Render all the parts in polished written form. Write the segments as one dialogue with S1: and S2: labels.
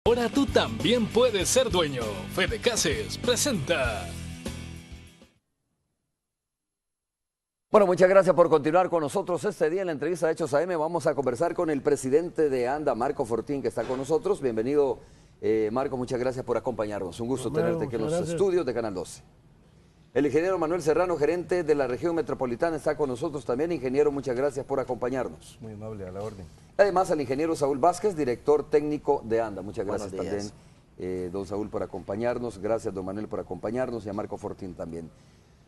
S1: Ahora tú también puedes ser dueño. Fede Cases presenta.
S2: Bueno, muchas gracias por continuar con nosotros este día en la entrevista de Hechos AM. Vamos a conversar con el presidente de ANDA, Marco Fortín, que está con nosotros. Bienvenido, Marco, muchas gracias por acompañarnos. Un gusto tenerte aquí en los estudios de Canal 12. El ingeniero Manuel Serrano, gerente de la región metropolitana, está con nosotros también. Ingeniero, muchas gracias por acompañarnos.
S3: Muy amable, a la orden.
S2: Además, al ingeniero Saúl Vázquez, director técnico de ANDA. Muchas gracias también, don Saúl, por acompañarnos. Gracias, don Manuel, por acompañarnos y a Marco Fortín también.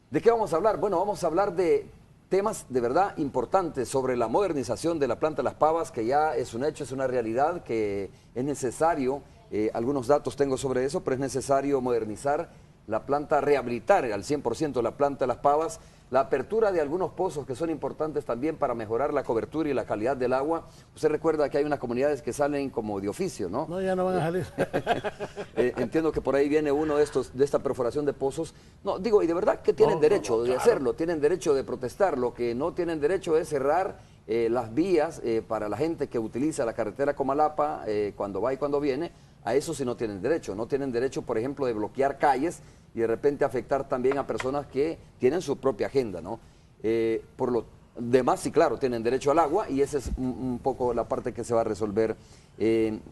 S2: ¿De qué vamos a hablar? Bueno, vamos a hablar de temas de verdad importantes sobre la modernización de la planta Las Pavas, que ya es un hecho, es una realidad, que es necesario, algunos datos tengo sobre eso, pero es necesario modernizar la planta, rehabilitar al 100% la planta Las Pavas, la apertura de algunos pozos que son importantes también para mejorar la cobertura y la calidad del agua. Usted recuerda que hay unas comunidades que salen como de oficio, ¿no?
S4: No, ya no van a salir.
S2: Entiendo que por ahí viene uno de esta perforación de pozos. No, digo, y de verdad que tienen derecho de hacerlo, tienen derecho de protestar. Lo que no tienen derecho es cerrar las vías para la gente que utiliza la carretera Comalapa cuando va y cuando viene. A eso sí no tienen derecho. No tienen derecho, por ejemplo, de bloquear calles y de repente afectar también a personas que tienen su propia agenda, ¿no? Por lo demás, sí, claro, tienen derecho al agua y esa es un poco la parte que se va a resolver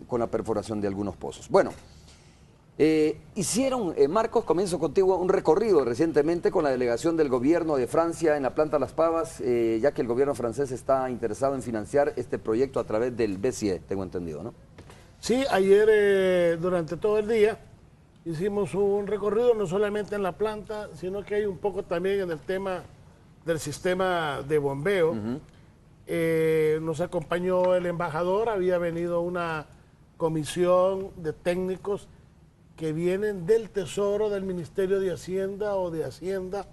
S2: con la perforación de algunos pozos. Bueno, hicieron, Marcos, comienzo contigo, un recorrido recientemente con la delegación del gobierno de Francia en la planta Las Pavas, ya que el gobierno francés está interesado en financiar este proyecto a través del BCE, tengo entendido, ¿no?
S4: Sí, ayer durante todo el día hicimos un recorrido no solamente en la planta, sino que hay un poco también en el tema del sistema de bombeo. Nos acompañó el embajador, había venido una comisión de técnicos que vienen del Tesoro, del Ministerio de Hacienda o de Hacienda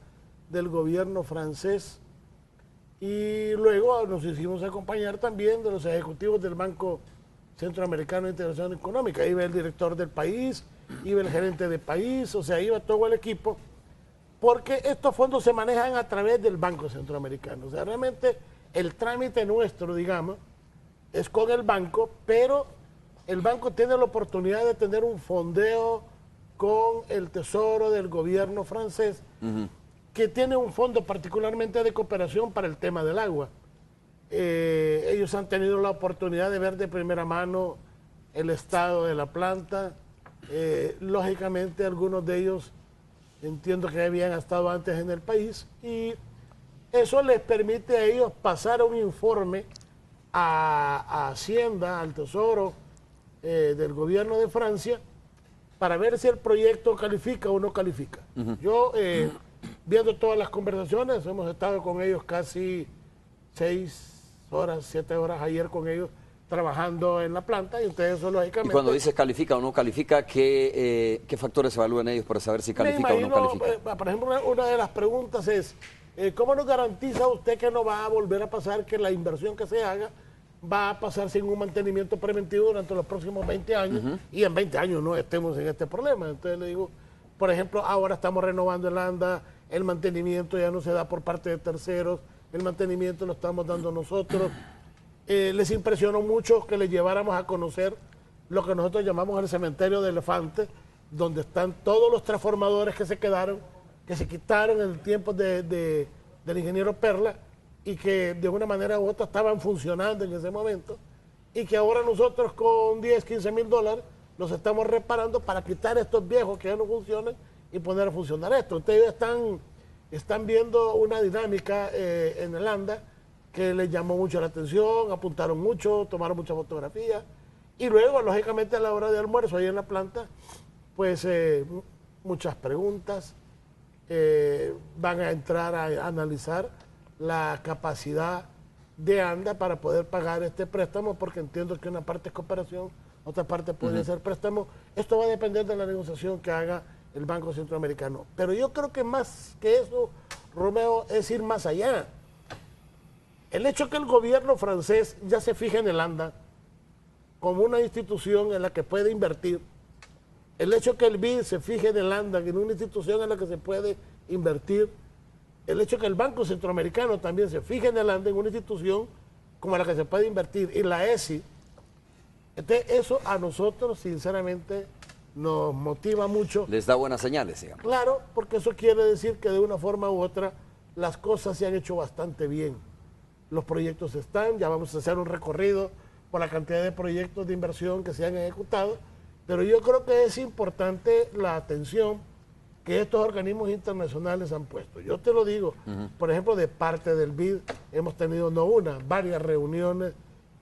S4: del gobierno francés. Y luego nos hicimos acompañar también de los ejecutivos del Banco Centroamericano de Integración Económica. Iba el director del país, iba el gerente del país, o sea, iba todo el equipo, porque estos fondos se manejan a través del Banco Centroamericano. O sea, realmente el trámite nuestro, digamos, es con el banco, pero el banco tiene la oportunidad de tener un fondeo con el Tesoro del gobierno francés, que tiene un fondo particularmente de cooperación para el tema del agua. Ellos han tenido la oportunidad de ver de primera mano el estado de la planta. Lógicamente algunos de ellos entiendo que habían estado antes en el país y eso les permite a ellos pasar un informe a Hacienda, al Tesoro del gobierno de Francia, para ver si el proyecto califica o no califica. Yo, viendo todas las conversaciones, hemos estado con ellos casi 6 horas, 7 horas ayer con ellos trabajando en la planta, y entonces eso lógicamente...
S2: Y cuando dices califica o no califica, ¿qué factores evalúan ellos para saber si califica o no califica?
S4: Por ejemplo, una de las preguntas es, ¿cómo nos garantiza usted que no va a volver a pasar, que la inversión que se haga va a pasar sin un mantenimiento preventivo durante los próximos 20 años y en 20 años no estemos en este problema? Entonces le digo, por ejemplo, ahora estamos renovando el ANDA, el mantenimiento ya no se da por parte de terceros, el mantenimiento lo estamos dando nosotros. Les impresionó mucho que les lleváramos a conocer lo que nosotros llamamos el cementerio de elefantes, donde están todos los transformadores que se quedaron, que se quitaron en el tiempo del ingeniero Perla y que de una manera u otra estaban funcionando en ese momento y que ahora nosotros con 10, 15 mil dólares los estamos reparando para quitar estos viejos que ya no funcionan y poner a funcionar esto. Ustedes están viendo una dinámica en el ANDA que les llamó mucho la atención, apuntaron mucho, tomaron muchas fotografías y luego, lógicamente, a la hora de almuerzo ahí en la planta, pues muchas preguntas, van a entrar a analizar la capacidad de ANDA para poder pagar este préstamo, porque entiendo que una parte es cooperación, otra parte puede ser préstamo. Esto va a depender de la negociación que haga el Banco Centroamericano. Pero yo creo que más que eso, Romeo, es ir más allá. El hecho que el gobierno francés ya se fije en el ANDA como una institución en la que puede invertir, el hecho que el BID se fije en el ANDA en una institución en la que se puede invertir, el hecho que el Banco Centroamericano también se fije en el ANDA en una institución como la que se puede invertir, y la ESI, Entonces, eso a nosotros, sinceramente, nos motiva mucho.
S2: Les da buenas señales, digamos.
S4: Claro, porque eso quiere decir que de una forma u otra las cosas se han hecho bastante bien. Los proyectos están, ya vamos a hacer un recorrido por la cantidad de proyectos de inversión que se han ejecutado, pero yo creo que es importante la atención que estos organismos internacionales han puesto. Yo te lo digo, por ejemplo, de parte del BID hemos tenido no una, varias reuniones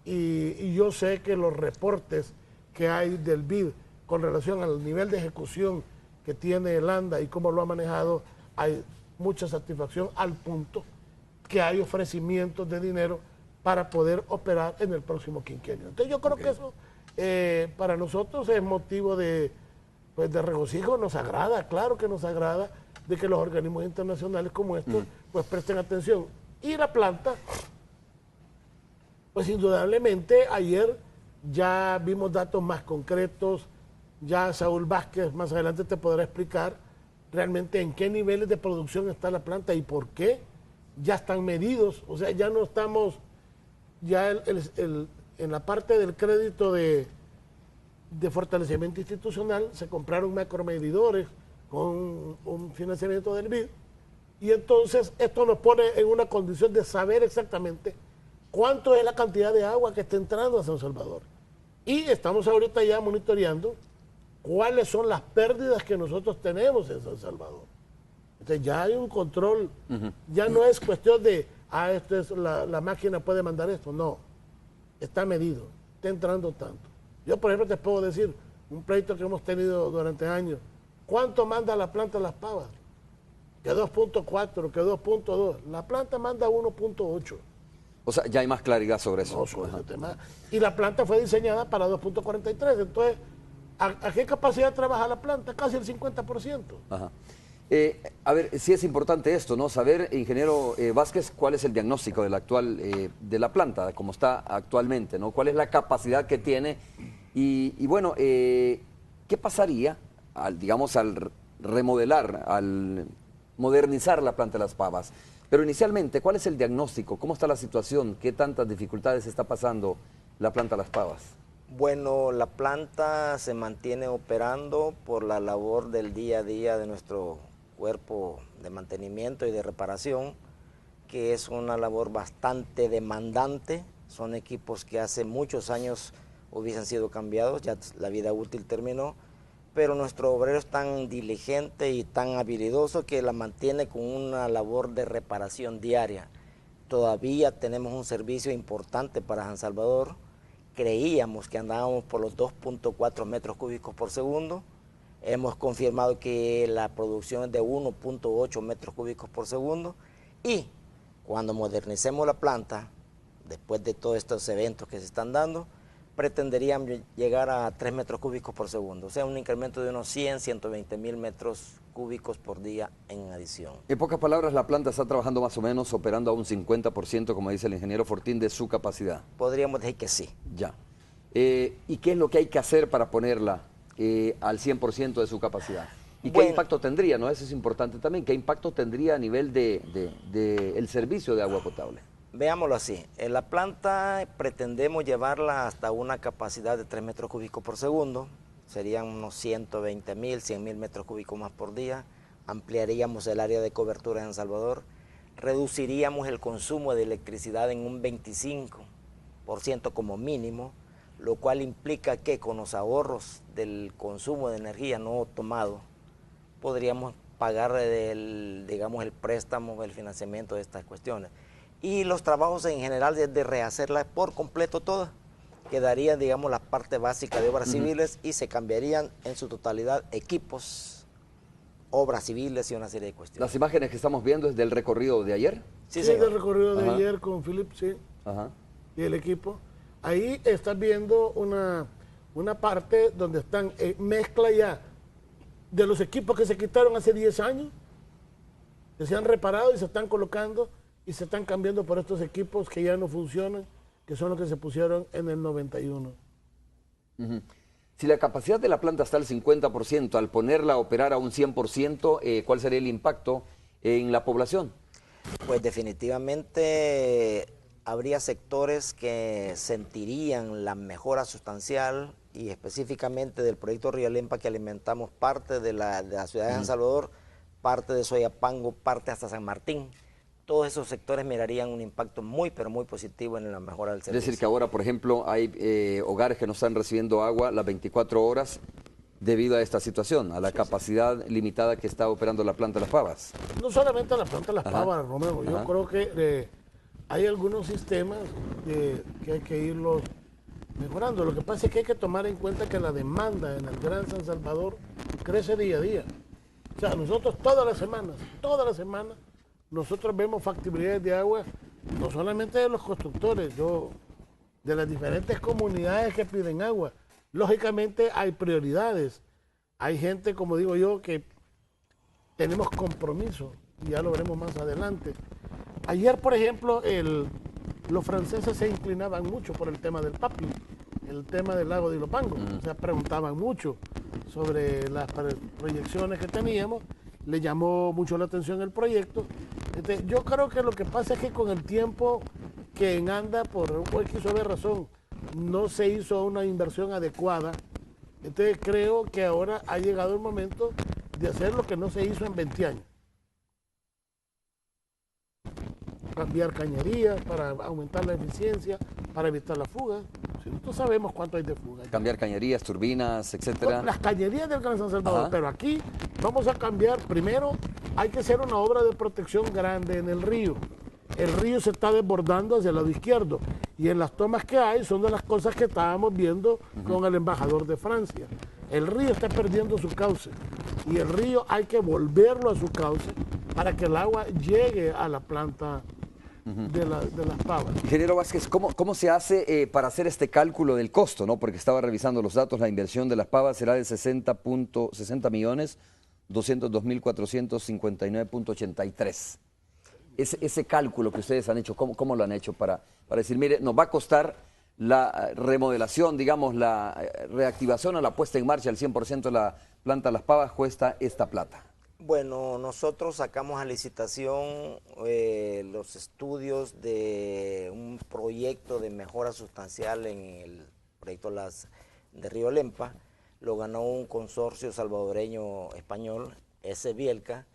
S4: y yo sé que los reportes que hay del BID con relación al nivel de ejecución que tiene el ANDA y cómo lo ha manejado, hay mucha satisfacción al punto que hay ofrecimientos de dinero para poder operar en el próximo quinquenio. Entonces yo creo que eso para nosotros es motivo de regocijo, nos agrada, claro que nos agrada de que los organismos internacionales como estos pues presten atención. Y la planta, pues indudablemente ayer ya vimos datos más concretos, ya Saúl Vázquez más adelante te podrá explicar realmente en qué niveles de producción está la planta y por qué ya están medidos, o sea, ya no estamos, ya en la parte del crédito de fortalecimiento institucional se compraron macromedidores con un financiamiento del BID y entonces esto nos pone en una condición de saber exactamente cuánto es la cantidad de agua que está entrando a San Salvador. Y estamos ahorita ya monitoreando cuáles son las pérdidas que nosotros tenemos en San Salvador. Entonces ya hay un control, ya no es cuestión de, esto es la máquina puede mandar esto, no, está medido, está entrando tanto. Yo, por ejemplo, te puedo decir, un pleito que hemos tenido durante años, ¿cuánto manda la planta Las Pavas? Que 2.4, que 2.2, la planta manda 1.8.
S2: O sea, ya hay más claridad sobre eso.
S4: No, sobre ese tema. Y la planta fue diseñada para 2.43, entonces, ¿a qué capacidad trabaja la planta? Casi el 50%.
S2: Ajá. A ver, sí es importante esto, ¿no? Saber, ingeniero Vázquez, cuál es el diagnóstico del actual, de la planta, como está actualmente, ¿no? ¿Cuál es la capacidad que tiene? Y bueno, ¿qué pasaría, digamos, al remodelar, al modernizar la planta de Las Pavas? Pero inicialmente, ¿cuál es el diagnóstico? ¿Cómo está la situación? ¿Qué tantas dificultades está pasando la planta de Las Pavas?
S3: Bueno, la planta se mantiene operando por la labor del día a día de nuestro cuerpo de mantenimiento y de reparación, que es una labor bastante demandante. Son equipos que hace muchos años hubiesen sido cambiados, ya la vida útil terminó, pero nuestro obrero es tan diligente y tan habilidoso que la mantiene con una labor de reparación diaria. Todavía tenemos un servicio importante para San Salvador. Creíamos que andábamos por los 2.4 metros cúbicos por segundo. Hemos confirmado que la producción es de 1.8 metros cúbicos por segundo. Y cuando modernicemos la planta, después de todos estos eventos que se están dando, pretenderíamos llegar a 3 metros cúbicos por segundo. O sea, un incremento de unos 100, 120 mil metros cúbicos por día en adición.
S2: En pocas palabras, la planta está trabajando más o menos, operando a un 50%, como dice el ingeniero Fortín, de su capacidad.
S3: Podríamos decir que sí.
S2: Ya. ¿Y qué es lo que hay que hacer para ponerla al 100% de su capacidad? ¿Y qué impacto tendría? ¿No? Eso es importante también. ¿Qué impacto tendría a nivel el servicio de agua potable?
S3: Veámoslo así. En la planta pretendemos llevarla hasta una capacidad de 3 metros cúbicos por segundo. Serían unos 120 mil, 100 mil metros cúbicos más por día. Ampliaríamos el área de cobertura en San Salvador. Reduciríamos el consumo de electricidad en un 25% como mínimo, lo cual implica que con los ahorros del consumo de energía no tomado, podríamos pagar digamos, el préstamo, el financiamiento de estas cuestiones. Y los trabajos en general de rehacerla por completo toda, quedaría, digamos, la parte básica de obras civiles y se cambiarían en su totalidad equipos, obras civiles y una serie de cuestiones.
S2: ¿Las imágenes que estamos viendo es del recorrido de ayer?
S4: Sí, del recorrido de ayer con Philip, sí, y el equipo. Ahí estás viendo una parte donde están mezcla ya de los equipos que se quitaron hace 10 años, que se han reparado y se están colocando y se están cambiando por estos equipos que ya no funcionan, que son los que se pusieron en el 91.
S2: Si la capacidad de la planta está al 50%, al ponerla a operar a un 100%, ¿cuál sería el impacto en la población?
S3: Pues definitivamente habría sectores que sentirían la mejora sustancial y específicamente del proyecto Río Lempa, que alimentamos parte de la ciudad de San Salvador, parte de Soyapango, parte hasta San Martín. Todos esos sectores mirarían un impacto muy, pero muy positivo en la mejora del servicio.
S2: Es decir, que ahora, por ejemplo, hay hogares que no están recibiendo agua las 24 horas debido a esta situación, a la capacidad limitada que está operando la planta Las Pavas.
S4: No solamente la planta Las Pavas, Romero, yo
S2: Ajá.
S4: creo que hay algunos sistemas que hay que irlos mejorando. Lo que pasa es que hay que tomar en cuenta que la demanda en el Gran San Salvador crece día a día. O sea, nosotros todas las semanas, nosotros vemos factibilidades de agua, no solamente de los constructores, de las diferentes comunidades que piden agua. Lógicamente hay prioridades. Hay gente, como digo yo, que tenemos compromiso, y ya lo veremos más adelante. Ayer, por ejemplo, los franceses se inclinaban mucho por el tema del Papi, el tema del lago de Ilopango. O sea, preguntaban mucho sobre las proyecciones que teníamos, le llamó mucho la atención el proyecto. Yo creo que lo que pasa es que con el tiempo que en ANDA, por X o Y razón, no se hizo una inversión adecuada. Entonces creo que ahora ha llegado el momento de hacer lo que no se hizo en 20 años. Cambiar cañerías para aumentar la eficiencia, para evitar las fugas. Si nosotros sabemos cuánto hay de fugas.
S2: Cambiar cañerías, turbinas, etcétera.
S4: Las cañerías del Gran San Salvador,
S2: Ajá.
S4: pero aquí vamos a cambiar. Primero hay que hacer una obra de protección grande en el río. El río se está desbordando hacia el lado izquierdo y en las tomas que hay son de las cosas que estábamos viendo con el embajador de Francia. El río está perdiendo su cauce y el río hay que volverlo a su cauce para que el agua llegue a la planta de Las Pavas.
S2: Ingeniero Vázquez, ¿cómo se hace para hacer este cálculo del costo, ¿no? Porque estaba revisando los datos, la inversión de Las Pavas será de 60.202.459.83. Ese cálculo que ustedes han hecho, ¿cómo lo han hecho para decir, mire, nos va a costar la remodelación, digamos, la reactivación o la puesta en marcha al 100% de la planta Las Pavas cuesta esta plata?
S3: Bueno, nosotros sacamos a licitación los estudios de un proyecto de mejora sustancial en el proyecto de Río Lempa. Lo ganó un consorcio salvadoreño español, S. Bielka,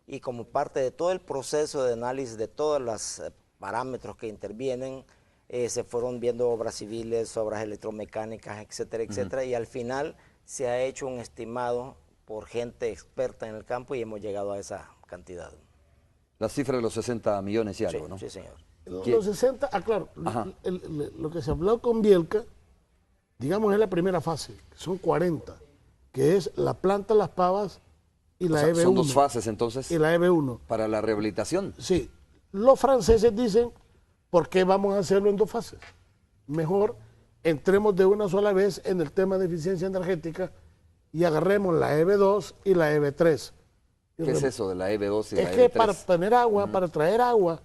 S3: y como parte de todo el proceso de análisis de todos los parámetros que intervienen, se fueron viendo obras civiles, obras electromecánicas, etcétera, etcétera, y al final se ha hecho un estimado por gente experta en el campo y hemos llegado a esa cantidad.
S2: La cifra de los 60 millones y algo,
S3: Sí,
S2: ¿no?
S3: sí, señor.
S4: Los 60, claro, lo que se habló con Bielka, digamos, es la primera fase, que son 40, que es la planta Las Pavas y la EB1.
S2: Son dos fases, entonces,
S4: y la EB1.
S2: para la rehabilitación.
S4: Sí, los franceses dicen, ¿por qué vamos a hacerlo en dos fases? Mejor entremos de una sola vez en el tema de eficiencia energética y agarremos la EB2 y la EB3.
S2: ¿Qué es eso de la EB2 y la EB3?
S4: Es que para tener agua, para traer agua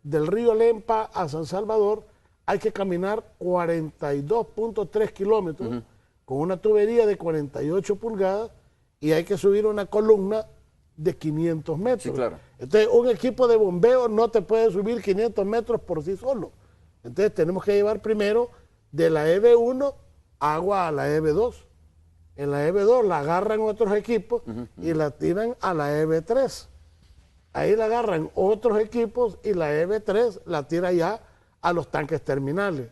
S4: del río Lempa a San Salvador, hay que caminar 42.3 kilómetros con una tubería de 48 pulgadas y hay que subir una columna de 500 metros.
S2: Sí, claro.
S4: Entonces, un equipo de bombeo no te puede subir 500 metros por sí solo. Entonces, tenemos que llevar primero de la EB1 agua a la EB2. En la EB2 la agarran otros equipos y la tiran a la EB3. Ahí la agarran otros equipos y la EB3 la tira ya a los tanques terminales.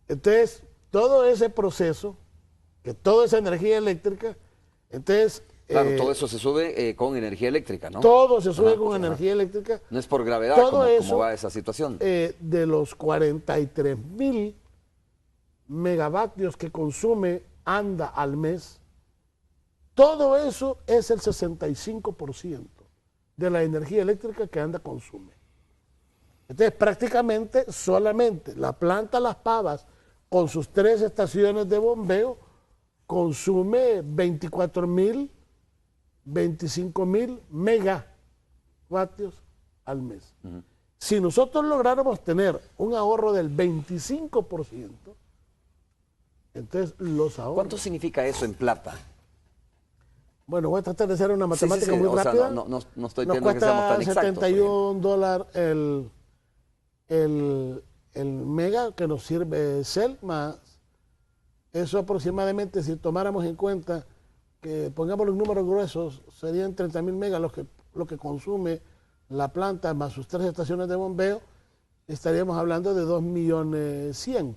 S4: Entonces, todo ese proceso, que toda esa energía eléctrica, entonces...
S2: Claro, todo eso se sube con energía eléctrica, ¿no?
S4: Todo se sube con energía eléctrica.
S2: No es por gravedad
S4: Todo
S2: como
S4: eso,
S2: va esa situación.
S4: De los 43,000 megavatios que consume ANDA al mes, todo eso es el 65% de la energía eléctrica que ANDA consume. Entonces, prácticamente solamente la planta Las Pavas, con sus 3 estaciones de bombeo, consume 24,000, 25,000 megavatios al mes. Si nosotros lográramos tener un ahorro del 25%, entonces los ahorros...
S2: ¿Cuánto significa eso en plata?
S4: Bueno, voy a tratar de hacer una matemática
S2: Sí,
S4: muy
S2: o sea,
S4: rápida.
S2: no estoy
S4: Nos
S2: pidiendo que seamos
S4: cuesta
S2: tan exactos.
S4: $71 el mega que nos sirve CEL más, eso aproximadamente, si tomáramos en cuenta que pongamos los números gruesos, serían 30.000 megas lo que consume la planta más sus 3 estaciones de bombeo, estaríamos hablando de 2.100.000.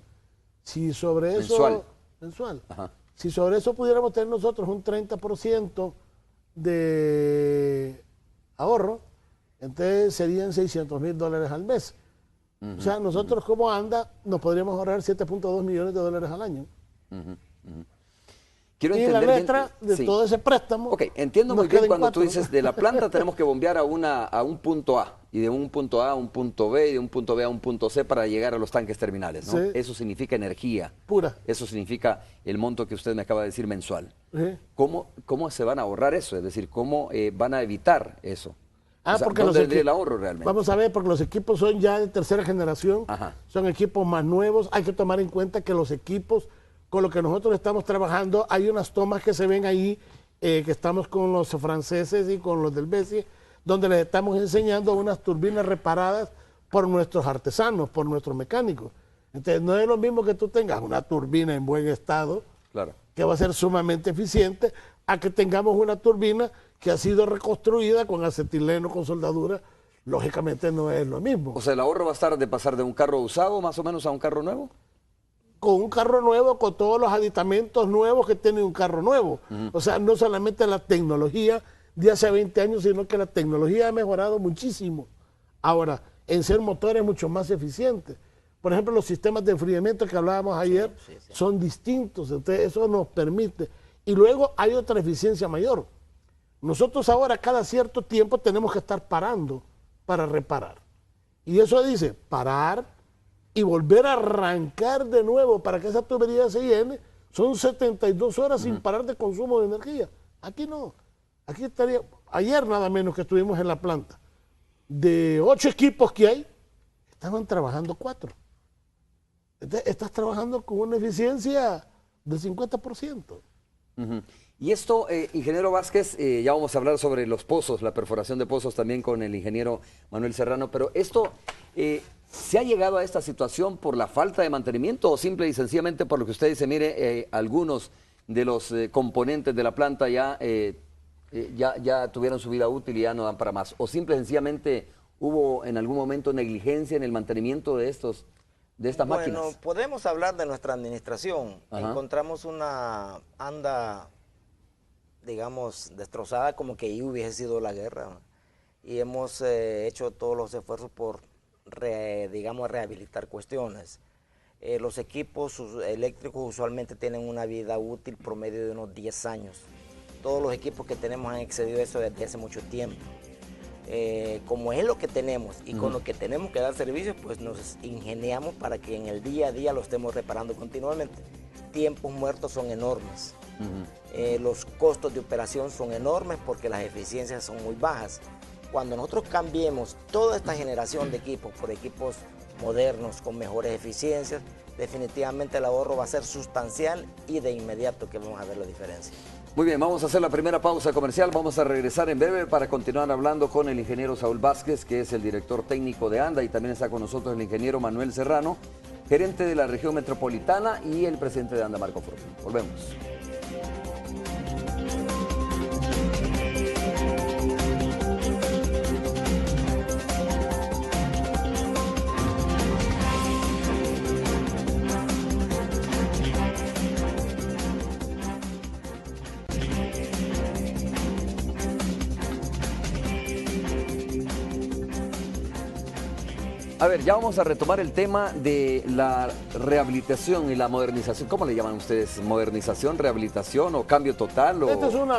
S4: Si sobre eso... Mensual. Ajá. Si sobre eso pudiéramos tener nosotros un 30% de ahorro, entonces serían $600.000 al mes. O sea, nosotros como ANDA nos podríamos ahorrar $7.2 millones al año.
S2: Quiero
S4: y
S2: entender
S4: la letra de todo ese préstamo.
S2: Ok, entiendo muy bien cuando tú dices de la planta tenemos que bombear a un punto A, y de un punto A a un punto B, y de un punto B a un punto C para llegar a los tanques terminales, ¿no? Sí. Eso significa energía. Pura. Eso significa el monto que usted me acaba de decir mensual. Sí. ¿Cómo se van a ahorrar eso? Es decir, ¿cómo van a evitar eso? O sea,
S4: porque
S2: ¿dónde vendría el ahorro realmente?
S4: Vamos a ver, porque los equipos son ya de tercera generación, son equipos más nuevos. Hay que tomar en cuenta que los equipos con los que nosotros estamos trabajando, hay unas tomas que se ven ahí, que estamos con los franceses y con los del BESI, donde les estamos enseñando unas turbinas reparadas por nuestros artesanos, por nuestros mecánicos. Entonces, no es lo mismo que tú tengas una turbina en buen estado, claro, que va a ser sumamente eficiente, a que tengamos una turbina que ha sido reconstruida con acetileno, con soldadura. Lógicamente no es lo mismo.
S2: O sea, ¿el ahorro va a estar de pasar de un carro usado más o menos a un carro nuevo?
S4: Con un carro nuevo, con todos los aditamentos nuevos que tiene un carro nuevo. O sea, no solamente la tecnología de hace 20 años, sino que la tecnología ha mejorado muchísimo. Ahora, en ser motores mucho más eficientes. Por ejemplo, los sistemas de enfriamiento que hablábamos ayer son distintos. Entonces, eso nos permite. Y luego hay otra eficiencia mayor. Nosotros ahora cada cierto tiempo tenemos que estar parando para reparar. Y eso dice, parar y volver a arrancar de nuevo para que esa tubería se llene, son 72 horas sin parar de consumo de energía. Aquí no. Aquí estaría, ayer nada menos que estuvimos en la planta, de 8 equipos que hay, estaban trabajando 4. Entonces, estás trabajando con una eficiencia del 50%.
S2: Y esto, ingeniero Vázquez, ya vamos a hablar sobre los pozos, la perforación de pozos también con el ingeniero Manuel Serrano, pero esto, ¿se ha llegado a esta situación por la falta de mantenimiento o simple y sencillamente por lo que usted dice, mire, algunos de los componentes de la planta ya tuvieron su vida útil y ya no dan para más? ¿O simple y sencillamente hubo en algún momento negligencia en el mantenimiento de estas máquinas?
S3: Bueno, podemos hablar de nuestra administración. Encontramos una ANDA, digamos, destrozada, como que ahí hubiese sido la guerra. Y hemos hecho todos los esfuerzos por, digamos, rehabilitar cuestiones. Los equipos eléctricos usualmente tienen una vida útil promedio de unos 10 años. Todos los equipos que tenemos han excedido eso desde hace mucho tiempo. Como es lo que tenemos y con lo que tenemos que dar servicios, pues nos ingeniamos para que en el día a día lo estemos reparando continuamente. Tiempos muertos son enormes. Los costos de operación son enormes porque las eficiencias son muy bajas. Cuando nosotros cambiemos toda esta generación de equipos por equipos modernos con mejores eficiencias, definitivamente el ahorro va a ser sustancial y de inmediato que vamos a ver la diferencia.
S2: Muy bien, vamos a hacer la primera pausa comercial, vamos a regresar en breve para continuar hablando con el ingeniero Saúl Vázquez, que es el director técnico de ANDA, y también está con nosotros el ingeniero Manuel Serrano, gerente de la región metropolitana, y el presidente de ANDA, Marco Fortín. Volvemos. A ver, ya vamos a retomar el tema de la rehabilitación y la modernización. ¿Cómo le llaman ustedes? ¿Modernización, rehabilitación o cambio total? O...
S4: Este es un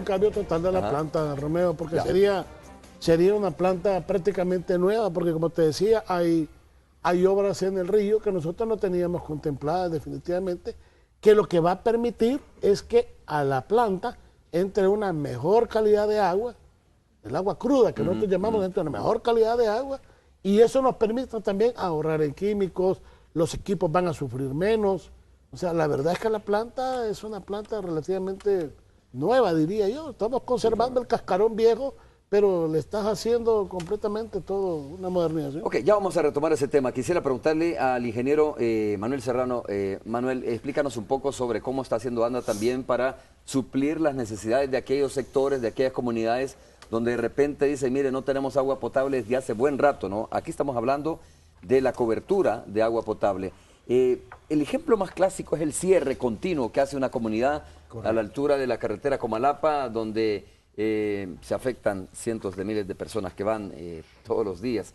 S4: cambio total de la planta, Romeo, porque sería una planta prácticamente nueva, porque como te decía, hay obras en el río que nosotros no teníamos contempladas definitivamente, que lo que va a permitir es que a la planta entre una mejor calidad de agua, el agua cruda que nosotros llamamos, entre una mejor calidad de agua, y eso nos permite también ahorrar en químicos, los equipos van a sufrir menos. O sea, la verdad es que la planta es una planta relativamente nueva, diría yo. Estamos conservando el cascarón viejo, pero le estás haciendo completamente todo una modernización.
S2: Ok, ya vamos a retomar ese tema. Quisiera preguntarle al ingeniero Manuel Serrano. Manuel, explícanos un poco sobre cómo está haciendo ANDA también para suplir las necesidades de aquellos sectores, de aquellas comunidades donde de repente dicen, mire, no tenemos agua potable desde hace buen rato, ¿no? Aquí estamos hablando de la cobertura de agua potable. El ejemplo más clásico es el cierre continuo que hace una comunidad a la altura de la carretera Comalapa, donde se afectan cientos de miles de personas que van todos los días.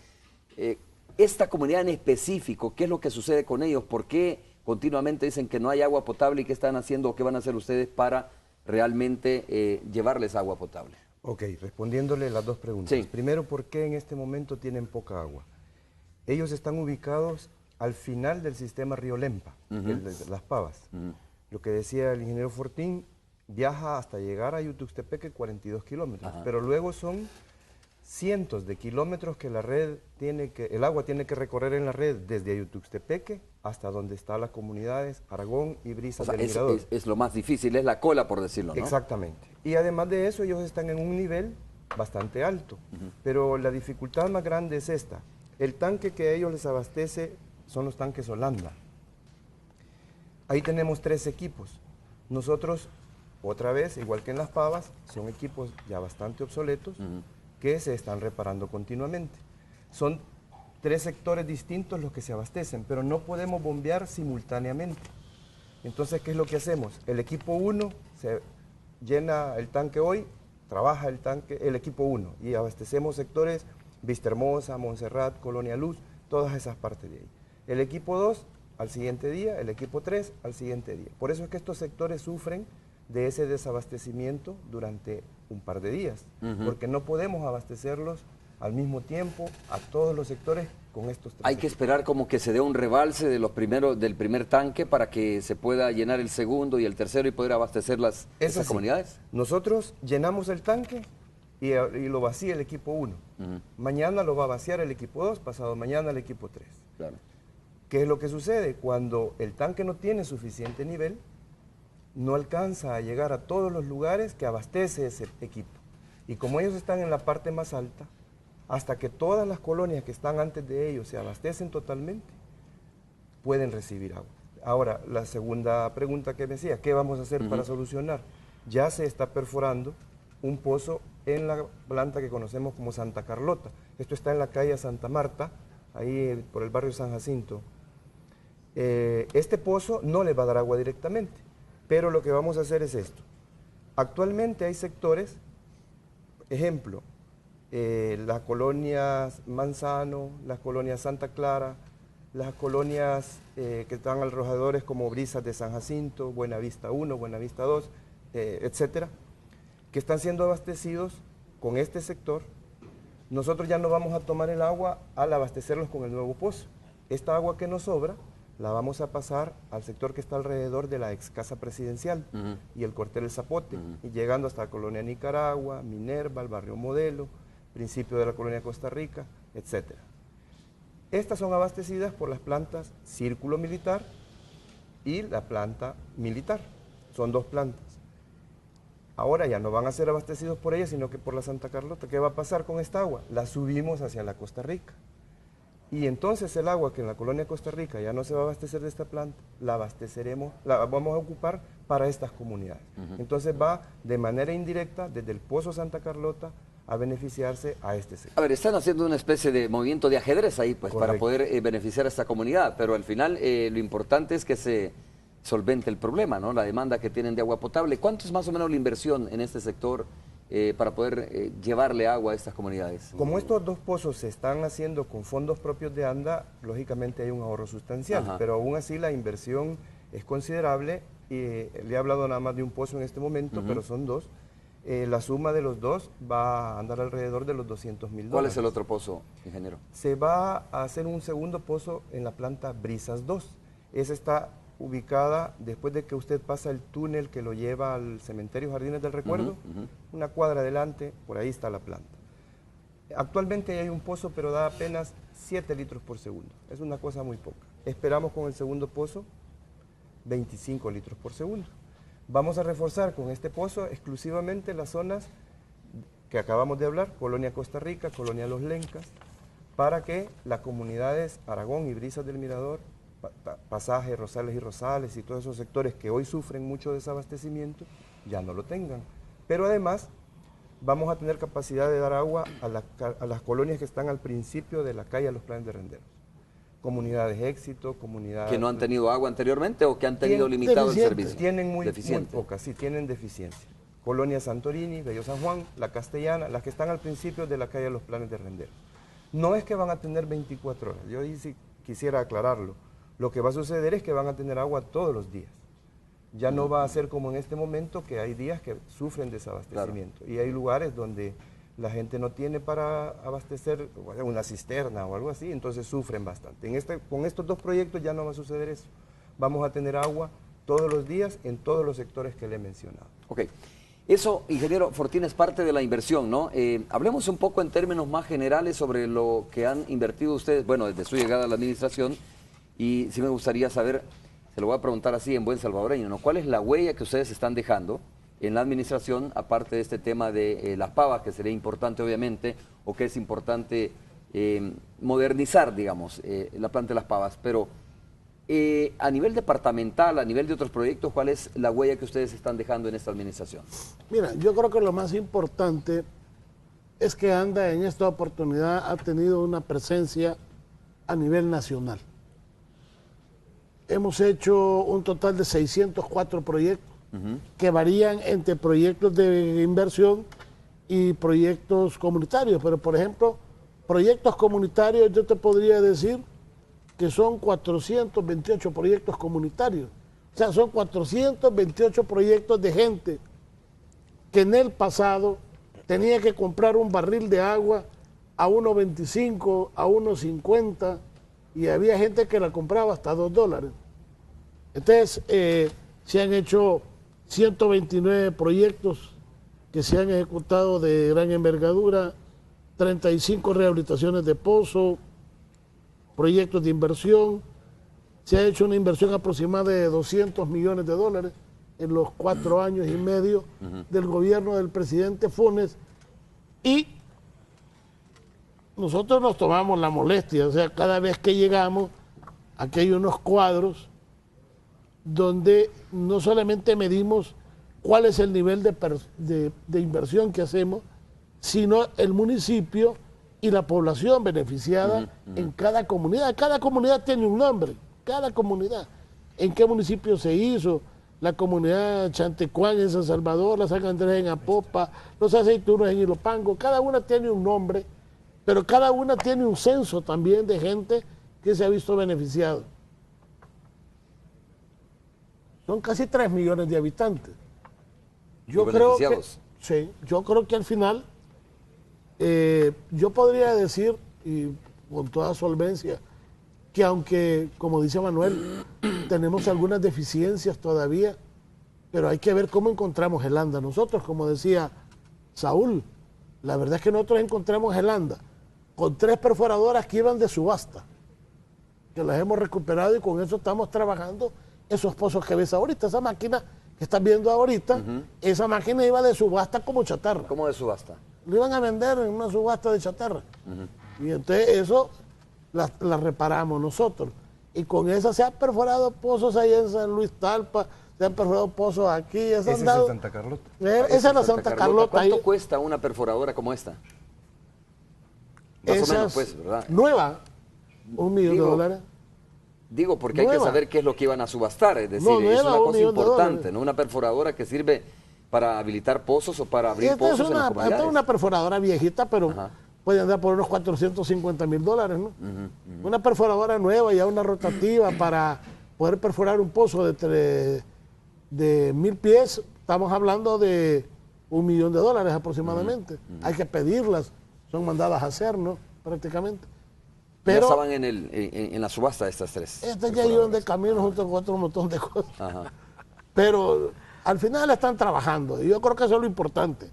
S2: Esta comunidad en específico, ¿qué es lo que sucede con ellos? ¿Por qué continuamente dicen que no hay agua potable y qué están haciendo o qué van a hacer ustedes para realmente llevarles agua potable?
S5: Ok, respondiéndole las dos preguntas.
S2: Sí.
S5: Primero, ¿por qué en este momento tienen poca agua? Ellos están ubicados al final del sistema Río Lempa, el de Las Pavas. Lo que decía el ingeniero Fortín, viaja hasta llegar a Yutuxtepeque 42 kilómetros, pero luego son cientos de kilómetros que la red tiene que, el agua tiene que recorrer en la red desde Yutuxtepeque hasta donde están las comunidades Aragón y Brisas del Mirador.
S2: Es lo más difícil, es la cola, por decirlo, ¿no?
S5: Exactamente. Y además de eso, ellos están en un nivel bastante alto, pero la dificultad más grande es esta. El tanque que a ellos les abastece son los tanques Holanda. Ahí tenemos 3 equipos. Nosotros, otra vez, igual que en Las Pavas, son equipos ya bastante obsoletos que se están reparando continuamente. Son 3 sectores distintos los que se abastecen, pero no podemos bombear simultáneamente. Entonces, ¿qué es lo que hacemos? El equipo 1 se llena el tanque hoy, trabaja el equipo 1 y abastecemos sectores Vista Hermosa, Montserrat, Colonia Luz, todas esas partes de ahí. El equipo 2 al siguiente día, el equipo 3 al siguiente día. Por eso es que estos sectores sufren de ese desabastecimiento durante un par de días, porque no podemos abastecerlos al mismo tiempo a todos los sectores con estos 3
S2: Hay que esperar como que se dé un rebalse de los del primer tanque para que se pueda llenar el segundo y el tercero y poder abastecer esas comunidades.
S5: Nosotros llenamos el tanque y lo vacía el equipo 1. Mañana lo va a vaciar el equipo 2, pasado mañana el equipo 3.
S2: Claro.
S5: ¿Qué es lo que sucede? Cuando el tanque no tiene suficiente nivel, no alcanza a llegar a todos los lugares que abastece ese equipo. Y como ellos están en la parte más alta, hasta que todas las colonias que están antes de ellos se abastecen totalmente, pueden recibir agua. Ahora, la segunda pregunta que me decía, ¿qué vamos a hacer para solucionar? Ya se está perforando un pozo en la planta que conocemos como Santa Carlota. Esto está en la calle Santa Marta, ahí por el barrio San Jacinto. Este pozo no le va a dar agua directamente, pero lo que vamos a hacer es esto. Actualmente hay sectores, ejemplo, las colonias Manzano, las colonias Santa Clara, las colonias que están alrededores como Brisas de San Jacinto, Buenavista 1, Buenavista 2, etcétera, que están siendo abastecidos con este sector. Nosotros ya no vamos a tomar el agua al abastecerlos con el nuevo pozo. Esta agua que nos sobra la vamos a pasar al sector que está alrededor de la ex casa presidencial y el cuartel El Zapote, y llegando hasta la colonia Nicaragua, Minerva, el barrio Modelo, principio de la colonia Costa Rica, etc. Estas son abastecidas por las plantas Círculo Militar y la planta militar. Son 2 plantas. Ahora ya no van a ser abastecidos por ellas, sino que por la Santa Carlota. ¿Qué va a pasar con esta agua? La subimos hacia la Costa Rica. Y entonces el agua que en la colonia Costa Rica ya no se va a abastecer de esta planta, la abasteceremos, la vamos a ocupar para estas comunidades. Entonces va de manera indirecta desde el Pozo Santa Carlota a beneficiarse a este sector.
S2: A ver, están haciendo una especie de movimiento de ajedrez ahí, pues, para poder beneficiar a esta comunidad, pero al final lo importante es que se solvente el problema, ¿no? La demanda que tienen de agua potable. ¿Cuánto es más o menos la inversión en este sector para poder llevarle agua a estas comunidades?
S5: Como estos 2 pozos se están haciendo con fondos propios de ANDA, lógicamente hay un ahorro sustancial, pero aún así la inversión es considerable y le he hablado nada más de un pozo en este momento, pero son 2. La suma de los 2 va a andar alrededor de los $200,000.
S2: ¿Cuál es el otro pozo, ingeniero?
S5: Se va a hacer un segundo pozo en la planta Brisas 2. Esa está ubicada después de que usted pasa el túnel que lo lleva al cementerio Jardines del Recuerdo, una cuadra adelante, por ahí está la planta. Actualmente hay un pozo, pero da apenas 7 litros por segundo. Es una cosa muy poca. Esperamos con el segundo pozo 25 litros por segundo. Vamos a reforzar con este pozo exclusivamente las zonas que acabamos de hablar, Colonia Costa Rica, Colonia Los Lencas, para que las comunidades Aragón y Brisas del Mirador, Pasaje, Rosales y Rosales y todos esos sectores que hoy sufren mucho desabastecimiento, ya no lo tengan. Pero además vamos a tener capacidad de dar agua a las colonias que están al principio de la calle a los planes de renderos. Comunidades éxito, comunidades...
S2: ¿Que no han tenido agua anteriormente o que han tenido limitado el servicio?
S5: Tienen muy pocas, sí, tienen deficiencia. Colonia Santorini, Bello San Juan, La Castellana, las que están al principio de la calle a los planes de renderos. No es que van a tener 24 horas, yo ahí sí quisiera aclararlo. Lo que va a suceder es que van a tener agua todos los días. Ya no va a ser como en este momento, que hay días que sufren desabastecimiento. Claro. Y hay lugares donde la gente no tiene para abastecer una cisterna o algo así, entonces sufren bastante. Con estos dos proyectos ya no va a suceder eso. Vamos a tener agua todos los días en todos los sectores que le he mencionado.
S2: Ok. Eso, ingeniero Fortín, es parte de la inversión, ¿no? Hablemos un poco en términos más generales sobre lo que han invertido ustedes, bueno, desde su llegada a la administración, y sí me gustaría saber, se lo voy a preguntar así en buen salvadoreño, ¿no? ¿Cuál es la huella que ustedes están dejando en la administración, aparte de este tema de las pavas, que sería importante obviamente, o que es importante modernizar, digamos, la planta de las pavas, pero a nivel departamental, a nivel de otros proyectos, ¿cuál es la huella que ustedes están dejando en esta administración?
S4: Mira, yo creo que lo más importante es que ANDA en esta oportunidad ha tenido una presencia a nivel nacional. Hemos hecho un total de 604 proyectos que varían entre proyectos de inversión y proyectos comunitarios. Pero, por ejemplo, proyectos comunitarios, yo te podría decir que son 428 proyectos comunitarios. O sea, son 428 proyectos de gente que en el pasado tenía que comprar un barril de agua a $1.25, a $1.50, y había gente que la compraba hasta $2. Entonces, se han hecho 129 proyectos que se han ejecutado de gran envergadura, 35 rehabilitaciones de pozo, proyectos de inversión. Se ha hecho una inversión aproximada de $200 millones en los 4 años y medio del gobierno del presidente Funes, y nosotros nos tomamos la molestia, o sea, cada vez que llegamos, aquí hay unos cuadros donde no solamente medimos cuál es el nivel de inversión que hacemos, sino el municipio y la población beneficiada en cada comunidad. Cada comunidad tiene un nombre, cada comunidad. ¿En qué municipio se hizo? La comunidad Chantecuán en San Salvador, la San Andrés en Apopa, los Aceitunos en Ilopango, cada una tiene un nombre, pero cada una tiene un censo también de gente que se ha visto beneficiado. Son casi 3 millones de habitantes. Yo creo que, sí, yo creo que al final, yo podría decir, y con toda solvencia, que aunque, como dice Manuel, tenemos algunas deficiencias todavía, pero hay que ver cómo encontramos el ANDA. Nosotros, como decía Saúl, la verdad es que nosotros encontramos el ANDA con 3 perforadoras que iban de subasta, que las hemos recuperado, y con eso estamos trabajando esos pozos que ves ahorita. Esa máquina que estás viendo ahorita, esa máquina iba de subasta como chatarra.
S2: ¿Cómo de subasta?
S4: Lo iban a vender en una subasta de chatarra. Y entonces eso la reparamos nosotros. Y con esa se han perforado pozos ahí en San Luis Talpa, se han perforado pozos aquí.
S5: Esa es en Santa Carlota.
S4: Esa es la Santa Carlota.
S2: ¿Cuánto
S4: ahí
S2: cuesta una perforadora como esta? Más o menos, pues, ¿verdad?
S4: Nueva, $1 millón.
S2: Digo, porque
S4: Nueva.
S2: hay que saber qué es lo que iban a subastar, es decir,
S4: No, nueva,
S2: es una
S4: $1
S2: cosa
S4: millón.
S2: importante, ¿no? Una perforadora que sirve para habilitar pozos o para abrir pozos en las comunidades.
S4: Esta es una perforadora viejita, pero puede andar por unos $450,000, ¿no? Una perforadora nueva, ya una rotativa para poder perforar un pozo de 1,000 pies, estamos hablando de $1 millón aproximadamente. Hay que pedirlas, son mandadas a hacer, ¿no? Prácticamente.
S2: Pero, ya estaban en la subasta de estas 3.
S4: Estas ya iban de camino junto con otro montón de cosas. Pero al final están trabajando, y yo creo que eso es lo importante.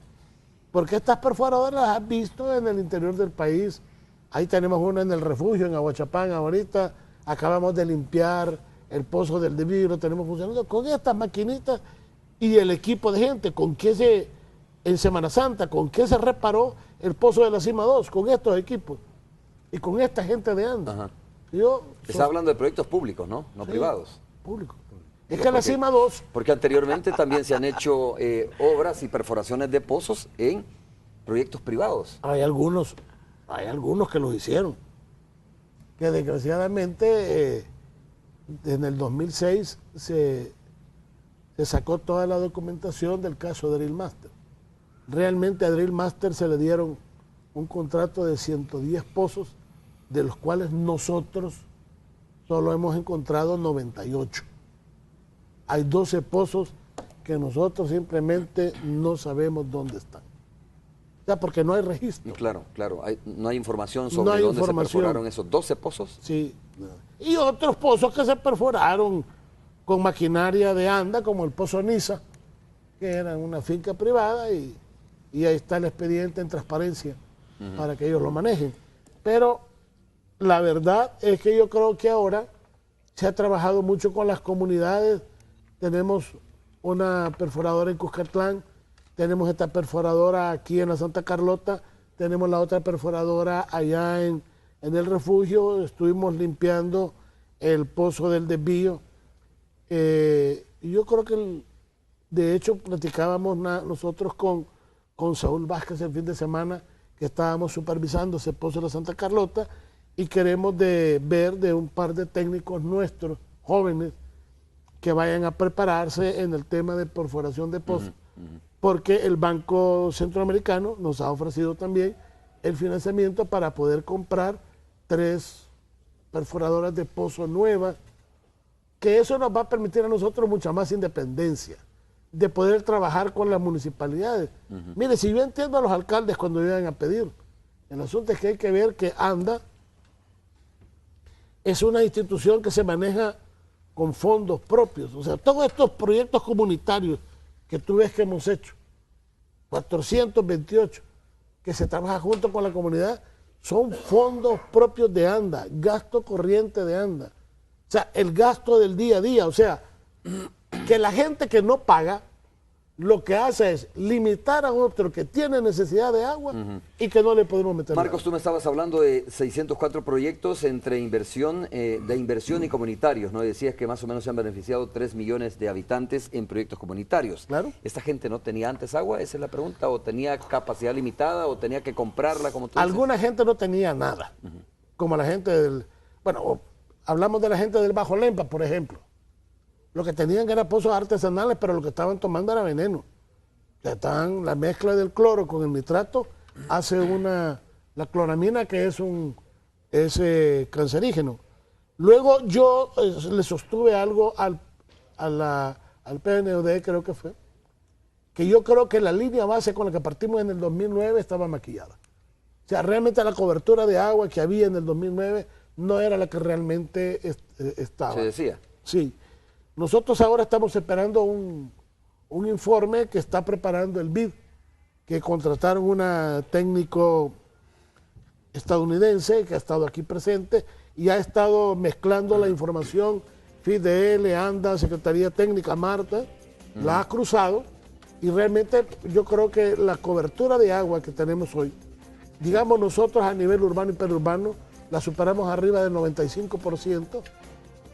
S4: Porque estas perforadoras las has visto en el interior del país. Ahí tenemos una en el refugio, en Aguachapán, ahorita. Acabamos de limpiar el pozo del Deví, lo tenemos funcionando con estas maquinitas y el equipo de gente. ¿Con qué en Semana Santa, ¿con qué se reparó el Pozo de la Cima 2? Con estos equipos y con esta gente de ANDA.
S2: Ajá.
S4: Yo,
S2: Está hablando de proyectos públicos, ¿no? No
S4: sí,
S2: privados.
S4: Público. Es que la Cima 2...
S2: Porque anteriormente también se han hecho obras y perforaciones de pozos en proyectos privados.
S4: Hay algunos que lo hicieron. Que desgraciadamente en el 2006 se sacó toda la documentación del caso de Drill Master. Realmente a Drill Master se le dieron un contrato de 110 pozos, de los cuales nosotros solo hemos encontrado 98. Hay 12 pozos que nosotros simplemente no sabemos dónde están. O sea, porque no hay registro.
S2: Claro, claro. No hay información sobre dónde se perforaron esos 12 pozos.
S4: Sí. Y otros pozos que se perforaron con maquinaria de ANDA, como el Pozo Niza, que era una finca privada, y ahí está el expediente en transparencia para que ellos lo manejen. Pero la verdad es que yo creo que ahora se ha trabajado mucho con las comunidades. Tenemos una perforadora en Cuscatlán, tenemos esta perforadora aquí en la Santa Carlota, tenemos la otra perforadora allá en el refugio, estuvimos limpiando el pozo del desvío. Y yo creo que, de hecho, platicábamos nosotros con Saúl Vázquez el fin de semana, que estábamos supervisando ese pozo de la Santa Carlota, y queremos ver de un par de técnicos nuestros, jóvenes, que vayan a prepararse en el tema de perforación de pozos, porque el Banco Centroamericano nos ha ofrecido también el financiamiento para poder comprar 3 perforadoras de pozo nuevas, que eso nos va a permitir a nosotros mucha más independencia, de poder trabajar con las municipalidades. Mire, si yo entiendo a los alcaldes cuando llegan a pedir, el asunto es que hay que ver que ANDA es una institución que se maneja con fondos propios. O sea, todos estos proyectos comunitarios que tú ves que hemos hecho, 428, que se trabaja junto con la comunidad, son fondos propios de ANDA, gasto corriente de ANDA. O sea, el gasto del día a día. O sea, que la gente que no paga, lo que hace es limitar a otro que tiene necesidad de agua y que no le podemos meter.
S2: Marcos, tú me estabas hablando de 604 proyectos entre inversión y comunitarios, ¿no? Decías que más o menos se han beneficiado 3 millones de habitantes en proyectos comunitarios.
S4: Claro.
S2: ¿Esta gente no tenía antes agua? Esa es la pregunta. ¿O tenía capacidad limitada o tenía que comprarla, como tú dices?
S4: Alguna gente no tenía nada, como la gente del... Bueno, hablamos de la gente del Bajo Lempa, por ejemplo. Lo que tenían eran pozos artesanales, pero lo que estaban tomando era veneno. La mezcla del cloro con el nitrato hace la cloramina, que es cancerígeno. Luego yo le sostuve algo al PNUD, creo que fue, que yo creo que la línea base con la que partimos en el 2009 estaba maquillada. O sea, realmente la cobertura de agua que había en el 2009 no era la que realmente estaba.
S2: ¿Se decía?
S4: Sí. Nosotros ahora estamos esperando un informe que está preparando el BID, que contrataron una técnico estadounidense que ha estado aquí presente y ha estado mezclando la información, FIDL, ANDA, Secretaría Técnica, Marta, la ha cruzado, y realmente yo creo que la cobertura de agua que tenemos hoy, digamos nosotros a nivel urbano y periurbano, la superamos arriba del 95%,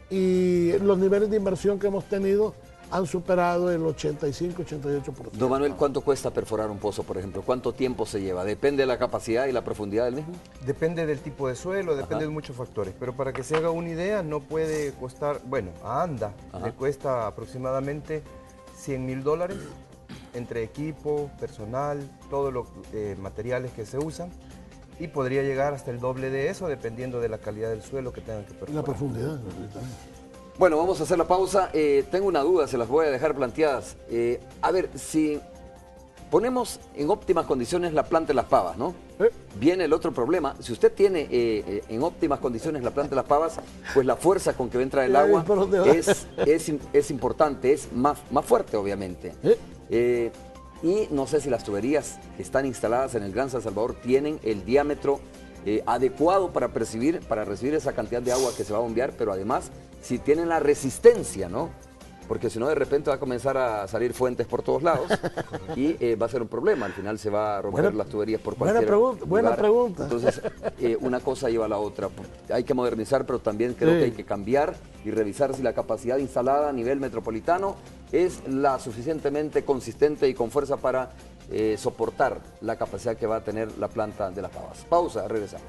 S4: y los niveles de inversión que hemos tenido han superado el 85-88%.
S2: Don Manuel, ¿cuánto cuesta perforar un pozo, por ejemplo? ¿Cuánto tiempo se lleva? ¿Depende de la capacidad y la profundidad del mismo?
S5: Depende del tipo de suelo, depende de muchos factores, pero para que se haga una idea, no puede costar, bueno, a ANDA le cuesta aproximadamente $100,000 entre equipo, personal, todos los materiales que se usan, y podría llegar hasta el doble de eso dependiendo de la calidad del suelo que tengan que perforar.
S4: La profundidad.
S2: Bueno, vamos a hacer la pausa. Tengo una duda, se las voy a dejar planteadas. A ver, si ponemos en óptimas condiciones la planta de las pavas, ¿no? Viene el otro problema. Si usted tiene en óptimas condiciones la planta de las pavas, pues la fuerza con que va a entrar el agua es importante, es más fuerte, obviamente. Y no sé si las tuberías que están instaladas en el Gran San Salvador tienen el diámetro adecuado para recibir esa cantidad de agua que se va a bombear, pero además si tienen la resistencia, ¿no? porque si no de repente va a comenzar a salir fuentes por todos lados y va a ser un problema. Al final se va a romper las tuberías por cualquier lugar.
S4: Buena pregunta.
S2: Entonces, una cosa lleva a la otra. Hay que modernizar, pero también creo que hay que cambiar y revisar si la capacidad instalada a nivel metropolitano es la suficientemente consistente y con fuerza para soportar la capacidad que va a tener la planta de Las Pavas. Pausa, regresamos.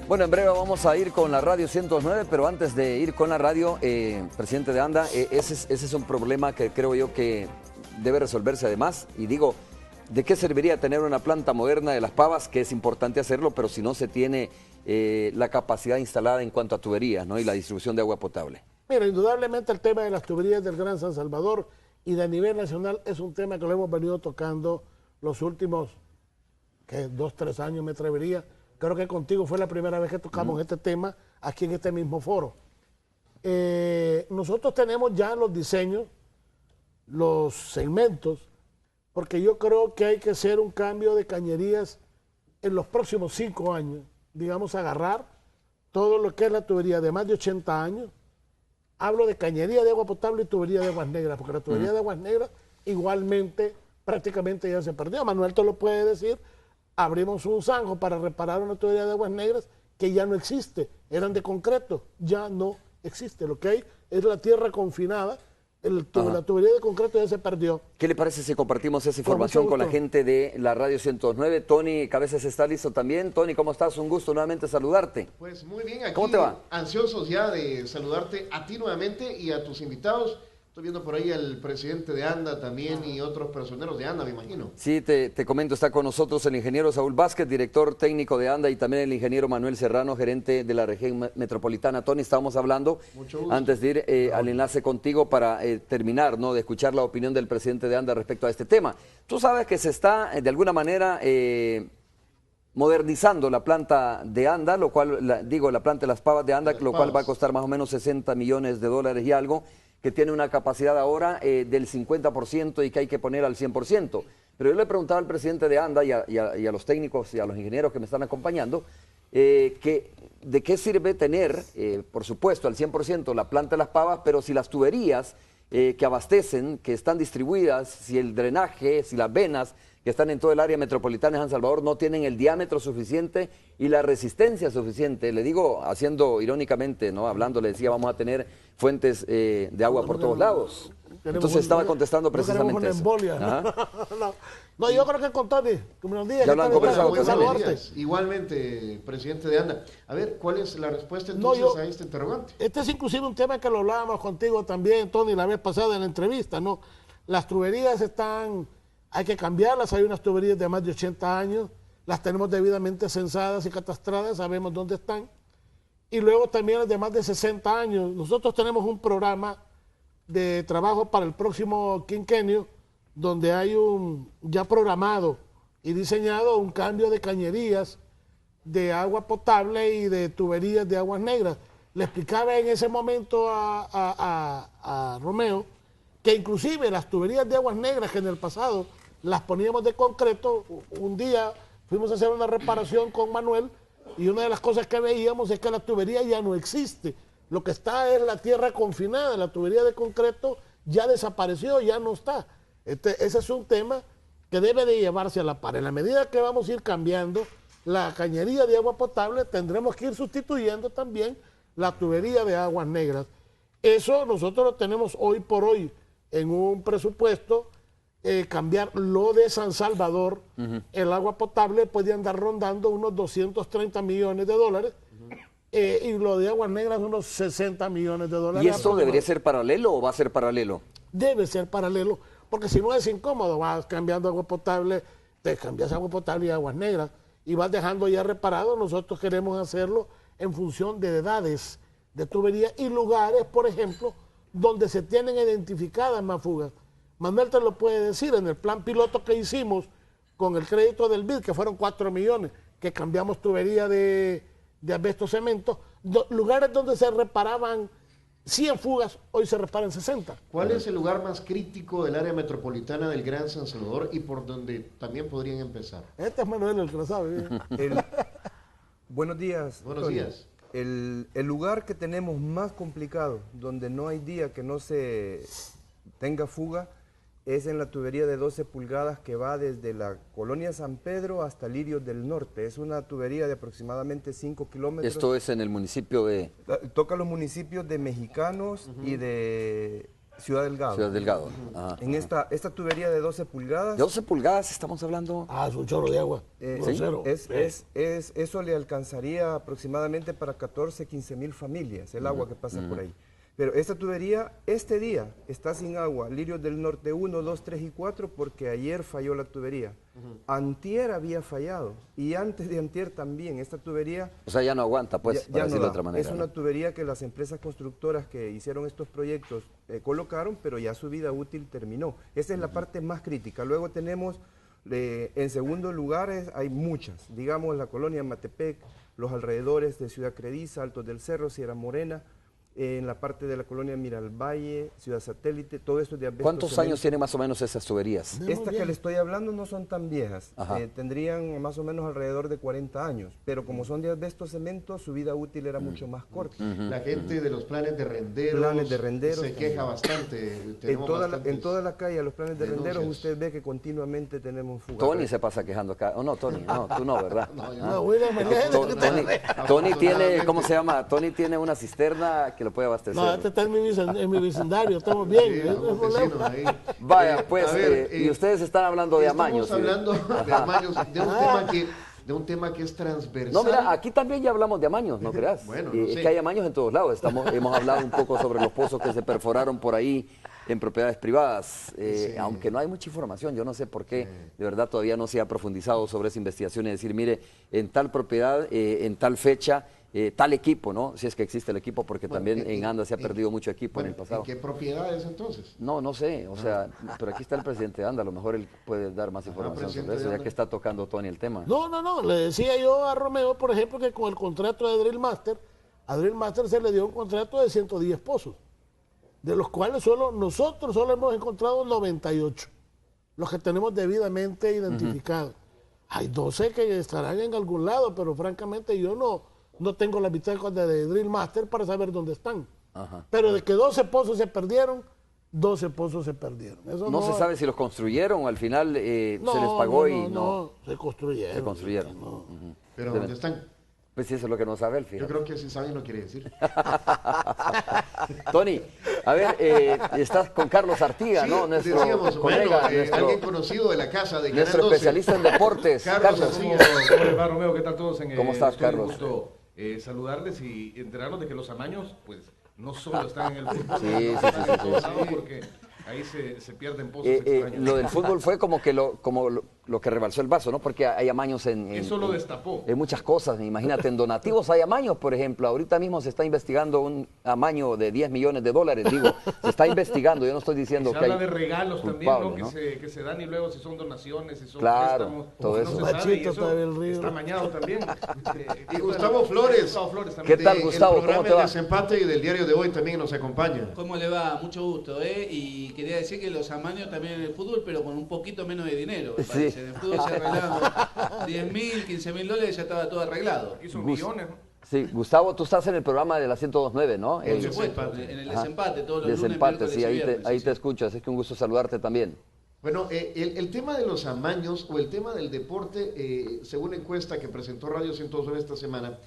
S2: Bueno, en breve vamos a ir con la radio 109, pero antes de ir con la radio, presidente de ANDA, ese es un problema que creo yo que debe resolverse además. Y digo, ¿de qué serviría tener una planta moderna de Las Pavas? Que es importante hacerlo, pero si no se tiene la capacidad instalada en cuanto a tuberías, ¿no? Y la distribución de agua potable.
S4: Mira, indudablemente el tema de las tuberías del Gran San Salvador y de a nivel nacional es un tema que lo hemos venido tocando los últimos 2, 3 años, me atrevería. Creo que contigo fue la primera vez que tocamos este tema aquí en este mismo foro. Nosotros tenemos ya los diseños, los segmentos, porque yo creo que hay que hacer un cambio de cañerías en los próximos 5 años. Digamos, agarrar todo lo que es la tubería de más de 80 años. Hablo de cañería de agua potable y tubería de aguas negras, porque la tubería de aguas negras igualmente prácticamente ya se perdió. Manuel te lo puede decir. Abrimos un zanjo para reparar una tubería de aguas negras que ya no existe, eran de concreto, ya no existe. Lo que hay es la tierra confinada, la tubería de concreto ya se perdió.
S2: ¿Qué le parece si compartimos esa información con la gente de la radio 109? Tony Cabezas está listo también. Tony, ¿cómo estás? Un gusto nuevamente saludarte.
S6: Pues muy bien, aquí
S2: ¿cómo te va?
S6: Ansiosos ya de saludarte a ti nuevamente y a tus invitados. Estoy viendo por ahí al presidente de ANDA también y otros personeros de ANDA, me imagino.
S2: Sí, te comento, está con nosotros el ingeniero Saúl Vázquez, director técnico de ANDA, y también el ingeniero Manuel Serrano, gerente de la región metropolitana. Tony, estábamos hablando, antes de ir al enlace contigo para terminar, ¿no?, de escuchar la opinión del presidente de ANDA respecto a este tema. Tú sabes que se está, de alguna manera, modernizando la planta de ANDA, lo cual, la planta de Las Pavas de ANDA, lo cual va a costar más o menos $60 millones y algo, que tiene una capacidad ahora del 50% y que hay que poner al 100%. Pero yo le preguntaba al presidente de ANDA y a los técnicos y a los ingenieros que me están acompañando, de qué sirve tener, por supuesto, al 100% la planta de Las Pavas, pero si las tuberías que abastecen, que están distribuidas, si el drenaje, si las venas que están en todo el área metropolitana de San Salvador no tienen el diámetro suficiente y la resistencia suficiente. Le digo, haciendo irónicamente, ¿no?, hablando, le decía, vamos a tener fuentes de agua por todos lados. Entonces estaba contestando precisamente eso.
S4: No, yo creo que con Tony, que me lo diga.
S2: Ya lo han conversado.
S6: Igualmente, presidente de ANDA. A ver, ¿cuál es la respuesta entonces a este interrogante?
S4: Este es inclusive un tema que lo hablábamos contigo también, Tony, la vez pasada en la entrevista, ¿no? Las tuberías hay que cambiarlas, hay unas tuberías de más de 80 años, las tenemos debidamente censadas y catastradas, sabemos dónde están. Y luego también las de más de 60 años. Nosotros tenemos un programa de trabajo para el próximo quinquenio, donde hay ya programado y diseñado un cambio de cañerías de agua potable y de tuberías de aguas negras. Le explicaba en ese momento a Romeo que inclusive las tuberías de aguas negras que en el pasado las poníamos de concreto, un día fuimos a hacer una reparación con Manuel y una de las cosas que veíamos es que la tubería ya no existe. Lo que está es la tierra confinada, la tubería de concreto ya desapareció, ya no está. Ese es un tema que debe de llevarse a la par. En la medida que vamos a ir cambiando la cañería de agua potable, tendremos que ir sustituyendo también la tubería de aguas negras. Eso nosotros lo tenemos hoy por hoy en un presupuesto. Cambiar lo de San Salvador, el agua potable puede andar rondando unos $230 millones, y lo de aguas negras unos $60 millones.
S2: ¿Y esto debería ser paralelo o va a ser paralelo?
S4: Debe ser paralelo, porque si no es incómodo, vas cambiando agua potable, te cambias agua potable y aguas negras, y vas dejando ya reparado. Nosotros queremos hacerlo en función de edades de tubería y lugares, por ejemplo, donde se tienen identificadas más fugas. Manuel te lo puede decir, en el plan piloto que hicimos con el crédito del BID, que fueron 4 millones, que cambiamos tubería de asbesto cemento, lugares donde se reparaban 100 fugas, hoy se reparan 60.
S6: ¿Cuál es el lugar más crítico del área metropolitana del Gran San Salvador y por donde también podrían empezar?
S4: Este es Manuel el que lo sabe.
S5: Buenos días.
S6: Buenos
S5: Tony.
S6: días.
S5: El lugar que tenemos más complicado, donde no hay día que no se tenga fuga, es en la tubería de 12 pulgadas que va desde la colonia San Pedro hasta Lirios del Norte. Es una tubería de aproximadamente 5 kilómetros.
S2: Esto es en el municipio de
S5: Toca los municipios de Mexicanos y de Ciudad Delgado.
S2: Ciudad Delgado. Ajá.
S5: En esta tubería de 12 pulgadas...
S2: ¿De 12 pulgadas estamos hablando?
S4: Es un chorro de agua. Grosero.
S5: Eso le alcanzaría aproximadamente para 14, 15 mil familias, el agua que pasa por ahí. Pero esta tubería, este día, está sin agua, Lirios del Norte 1, 2, 3 y 4, porque ayer falló la tubería. Antier había fallado, y antes de antier también, esta tubería...
S2: O sea, ya no aguanta, pues, para decirlo de otra manera.
S5: Es una tubería que las empresas constructoras que hicieron estos proyectos colocaron, pero ya su vida útil terminó. Esa es la parte más crítica. Luego tenemos, en segundo lugar, hay muchas, digamos la colonia Matepec, los alrededores de Ciudad Crediza, Altos del Cerro, Sierra Morena, en la parte de la colonia Miralvalle, Ciudad Satélite, todo esto de asbesto.
S2: ¿Cuántos años tienen más o menos esas tuberías?
S5: Estas que le estoy hablando no son tan viejas, tendrían más o menos alrededor de 40 años, pero como son de asbesto cemento, su vida útil era mucho más corta.
S6: La gente de los planes de renderos, se queja bastante.
S5: En toda la calle, los planes de renderos, usted ve que continuamente tenemos fugas.
S2: Tony se pasa quejando acá. Oh, no, Tony, no, tú no, ¿verdad?
S4: No,
S2: Tony tiene, ¿cómo se llama? Tony tiene una cisterna que lo puede abastecer.
S4: No, este está en mi vecindario, estamos bien.
S2: Vaya, pues, y ustedes están hablando de amaños.
S6: Estamos hablando de amaños, de un tema que es transversal.
S2: No, mira, aquí también ya hablamos de amaños, no creas.
S6: Bueno,
S2: es que hay amaños en todos lados. Hemos hablado un poco sobre los pozos que se perforaron por ahí en propiedades privadas, aunque no hay mucha información. Yo no sé por qué, de verdad, todavía no se ha profundizado sobre esa investigación y decir, mire, en tal propiedad, en tal fecha, tal equipo, ¿no? Si es que existe el equipo, porque también en ANDA se ha perdido mucho equipo en el pasado.
S6: ¿En qué propiedades entonces?
S2: No sé, o sea, pero aquí está el presidente de ANDA, a lo mejor él puede dar más información sobre eso, ya que está tocando Tony el tema.
S4: No, le decía yo a Romeo, por ejemplo, que con el contrato de Drill Master, a Drill Master se le dio un contrato de 110 pozos, de los cuales nosotros solo hemos encontrado 98, los que tenemos debidamente identificados. Hay 12 que estarán en algún lado, pero francamente yo no tengo la bitácora de Drill Master para saber dónde están. Pero de que 12 pozos se perdieron, 12 pozos se perdieron. Eso
S2: no se sabe si los construyeron o al final se les pagó y no.
S4: Se construyeron.
S2: Se construyeron.
S6: ¿Pero dónde están?
S2: Pues sí, eso es lo que no sabe él, fíjate.
S6: Yo creo que si saben no quiere decir.
S2: Tony, a ver, estás con Carlos Artiga, ¿no? Nuestro colega,
S6: alguien conocido de la casa de
S2: nuestro especialista en deportes.
S6: Carlos.
S7: ¿Cómo les va, Romeo? ¿Qué tal todos?
S2: ¿Cómo estás, Carlos?
S7: Un gusto saludarles y enterarnos de que los amaños, pues, no solo están en el fútbol,
S2: sí.
S7: porque ahí se pierden pozos extraños.
S2: Lo del fútbol fue como lo que rebalsó el vaso, ¿no? Porque hay amaños
S7: Eso lo destapó.
S2: En muchas cosas. Imagínate, en donativos hay amaños, por ejemplo. Ahorita mismo se está investigando un amaño de $10 millones. Digo, se está investigando. Yo no estoy diciendo
S7: se
S2: que
S7: habla
S2: hay
S7: de regalos
S2: culpable,
S7: también, ¿no?
S2: ¿no?
S7: Que se dan y luego si son donaciones, si son
S2: claro,
S7: préstamos.
S2: todo
S7: No
S2: eso.
S7: se sabe, y eso
S4: del Río.
S7: está amañado también.
S6: Y Gustavo Flores.
S2: ¿Qué tal, Gustavo?
S6: El programa
S2: ¿Cómo te va?
S6: El Desempate y del Diario de Hoy también nos acompaña.
S8: ¿Cómo le va? Mucho gusto, Y quería decir que los amaños también en el fútbol, pero con un poquito menos de dinero. Me parece. En el fútbol se arreglaban $10.000, $15.000, ya estaba todo arreglado.
S7: Aquí son millones, ¿no?
S2: Sí, Gustavo, tú estás en el programa de la 102.9, ¿no?
S8: Por supuesto, en el desempate, todos los
S2: Desempate,
S8: lunes,
S2: sí, ahí te escucho, así que un gusto saludarte también.
S6: Bueno, el tema de los amaños o el tema del deporte, según la encuesta que presentó Radio 102 esta semana,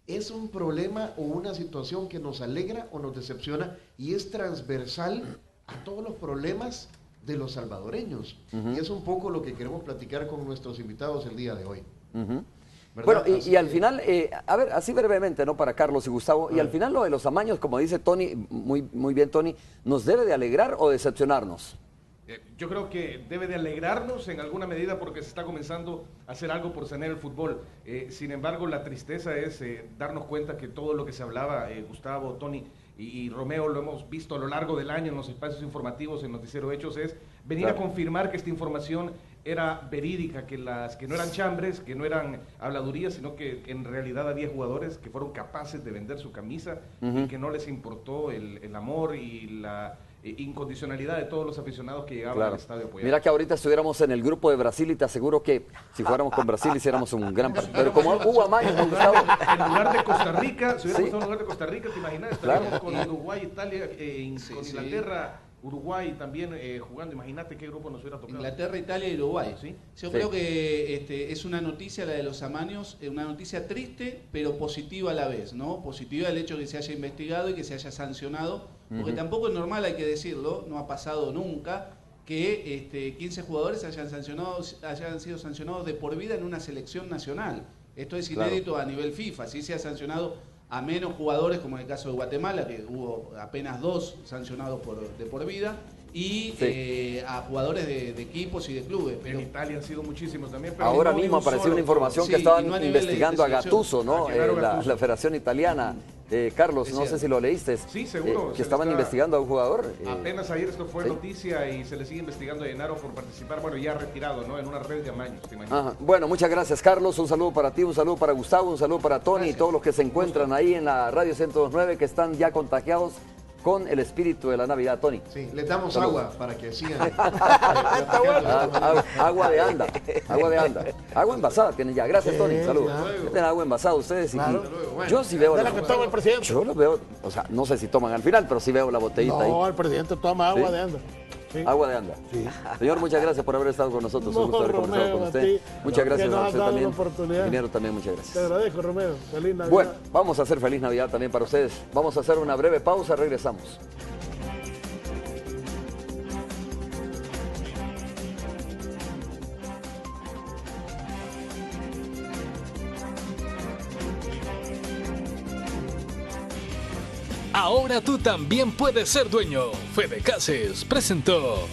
S6: es un problema o una situación que nos alegra o nos decepciona y es transversal a todos los problemas de los salvadoreños. Y es un poco lo que queremos platicar con nuestros invitados el día de hoy.
S2: Bueno, y al final, a ver, así brevemente, ¿no? Para Carlos y Gustavo, y al final lo de los amaños, como dice Tony, muy bien Tony, ¿nos debe de alegrar o decepcionarnos?
S7: Yo creo que debe de alegrarnos en alguna medida porque se está comenzando a hacer algo por sanear el fútbol. Sin embargo, la tristeza es darnos cuenta que todo lo que se hablaba, Gustavo, Tony y Romeo, lo hemos visto a lo largo del año en los espacios informativos, en Noticiero Hechos, es venir a confirmar que esta información era verídica, que no eran chambres, que no eran habladurías, sino que en realidad había jugadores que fueron capaces de vender su camisa y que no les importó el amor y la incondicionalidad de todos los aficionados que llegaban al estadio a apoyar.
S2: Mira que ahorita estuviéramos en el grupo de Brasil y te aseguro que si fuéramos con Brasil hiciéramos un gran partido. Pero como hubo amaños, Gustavo.
S7: En lugar de Costa Rica, si hubiéramos estado en lugar de Costa Rica, ¿te imaginas? Estaríamos con Uruguay, Italia, con Inglaterra, Uruguay también jugando. Imagínate qué grupo nos hubiera tocado.
S8: Inglaterra, Italia y Uruguay.
S7: ¿Sí?
S8: Yo creo que es una noticia, la de los amaños, una noticia triste, pero positiva a la vez, ¿no? Positiva el hecho de que se haya investigado y que se haya sancionado, porque tampoco es normal, hay que decirlo, no ha pasado nunca, que 15 jugadores hayan sido sancionados de por vida en una selección nacional. Esto es inédito a nivel FIFA, sí se ha sancionado a menos jugadores, como en el caso de Guatemala, que hubo apenas 2 sancionados de por vida, y a jugadores de equipos y de clubes.
S7: Pero en Italia han sido muchísimos también. Pero
S2: ahora mismo apareció una información que estaban investigando a Gattuso, ¿no?
S7: Gattuso.
S2: La Federación Italiana. Carlos, no sé si lo leíste.
S7: Sí, seguro.
S2: Que estaban investigando a un jugador.
S7: Apenas ayer esto fue noticia y se le sigue investigando a Llenaro por participar, bueno, ya retirado, ¿no? En una red de amaños, ¿te imaginas?
S2: Bueno, muchas gracias, Carlos. Un saludo para ti, un saludo para Gustavo, un saludo para Tony y todos los que se encuentran ahí en la Radio 102.9 que están ya contagiados con el espíritu de la Navidad, Tony.
S6: Sí, le damos agua para que sigan.
S2: Agua de anda, agua de anda. Agua envasada tienen ya. Gracias, Tony. Saludos. Tienen agua envasada ustedes.
S4: Claro.
S2: Yo sí veo
S4: de la que toma el presidente.
S2: Yo lo veo, o sea, no sé si toman al final, pero sí veo la botellita ahí.
S4: No, el presidente toma agua de anda.
S2: Sí. Agua de anda. Sí. Señor, muchas gracias por haber estado con nosotros. Un gusto haber conversado con usted. Muchas gracias a usted también. Ingeniero, también muchas gracias.
S4: Te agradezco, Romero. Feliz Navidad.
S2: Bueno, vamos a hacer feliz Navidad también para ustedes. Vamos a hacer una breve pausa, regresamos.
S1: Ahora tú también puedes ser dueño. Fede Cases presentó.